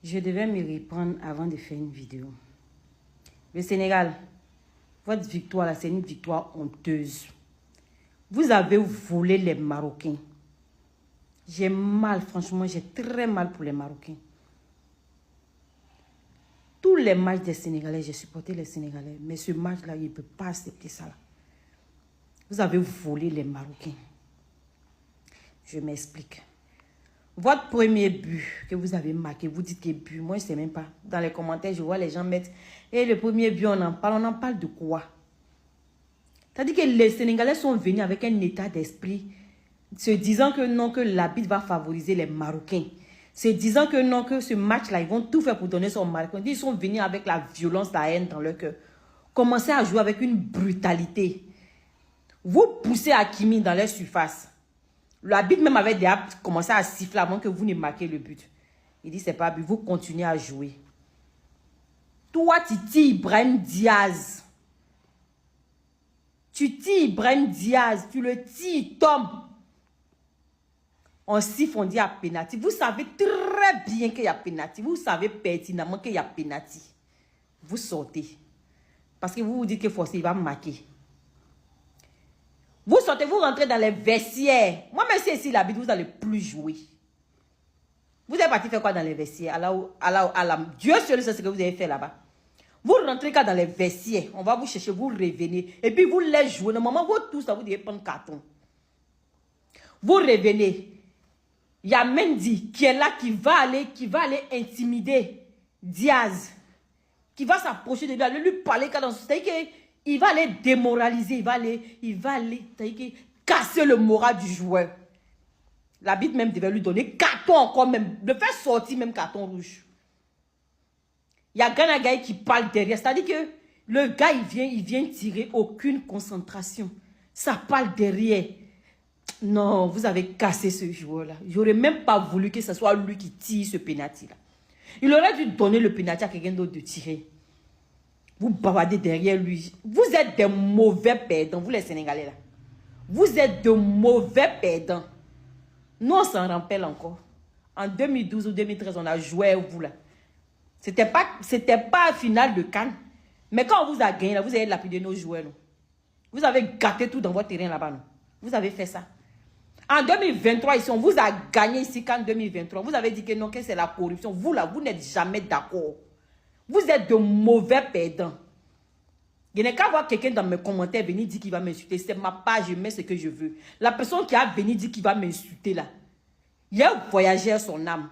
Je devais me reprendre avant de faire une vidéo. Le Sénégal, votre victoire là, c'est une victoire honteuse. Vous avez volé les Marocains. J'ai mal, franchement, j'ai très mal pour les Marocains. Tous les matchs des Sénégalais, j'ai supporté les Sénégalais. Mais ce match-là, il ne peut pas accepter ça. Là. Vous avez volé les Marocains. Je m'explique. Votre premier but que vous avez marqué, vous dites que but, moi je ne sais même pas. Dans les commentaires, je vois les gens mettre, et le premier but, on en parle de quoi? C'est-à-dire que les Sénégalais sont venus avec un état d'esprit, se disant que non, que l'arbitre va favoriser les Marocains. Se disant que non, que ce match-là, ils vont tout faire pour donner son Marocain. Ils sont venus avec la violence, la haine dans leur cœur. Commencez à jouer avec une brutalité. Vous poussez Hakimi dans leur surface. L'arbitre même avait déjà commencé à siffler avant que vous ne marquiez le but. Il dit, c'est pas but, vous continuez à jouer. Toi, tu tires Ibrahim Diaz. Tu tires Ibrahim Diaz, tu le tires, il tombe. On siffle, on dit à pénalty. Vous savez très bien qu'il y a pénalty. Vous savez pertinemment qu'il y a pénalty. Vous sortez. Parce que vous vous dites que forcément il va marquer. Vous sortez, vous rentrez dans les vestiaires. Moi, même si ici, l'habitude, vous n'allez plus jouer. Vous êtes parti faire quoi dans les vestiaires? Dieu seul sait ce que vous avez fait là-bas. Vous rentrez quand dans les vestiaires. On va vous chercher, vous revenez. Et puis vous laissez jouer. Normalement, vous tous, vous devez prendre carton. Vous revenez. Il y a Mendy qui est là, qui va aller intimider Diaz. Qui va s'approcher de lui, aller lui parler. C'est-à-dire qu'il va aller démoraliser, il va aller casser le moral du joueur. L'arbitre même devait lui donner carton encore même, le faire sortir même carton rouge. Il y a Gana Gaye qui parle derrière, c'est-à-dire que le gars il vient tirer aucune concentration. Ça parle derrière. Non, vous avez cassé ce joueur-là. J'aurais même pas voulu que ce soit lui qui tire ce pénalty-là. Il aurait dû donner le pénalty à quelqu'un d'autre de tirer. Vous bavardez derrière lui. Vous êtes des mauvais perdants, vous les Sénégalais là. Vous êtes de mauvais perdants. Nous, on s'en rappelle encore. En 2012 ou 2013, on a joué à vous là. C'était pas finale de Cannes. Mais quand on vous a gagné là, vous avez lapidé nos joueurs. Non? Vous avez gâté tout dans votre terrain là-bas. Vous avez fait ça. En 2023, ici, on vous a gagné ici qu'en 2023. Vous avez dit que non, que c'est la corruption. Vous là, vous n'êtes jamais d'accord. Vous êtes de mauvais perdants. Je n'ai qu'à voir quelqu'un dans mes commentaires venir dire qu'il va m'insulter. C'est ma page, je mets ce que je veux. La personne qui a venu dire qu'il va m'insulter là, il a voyagé à son âme.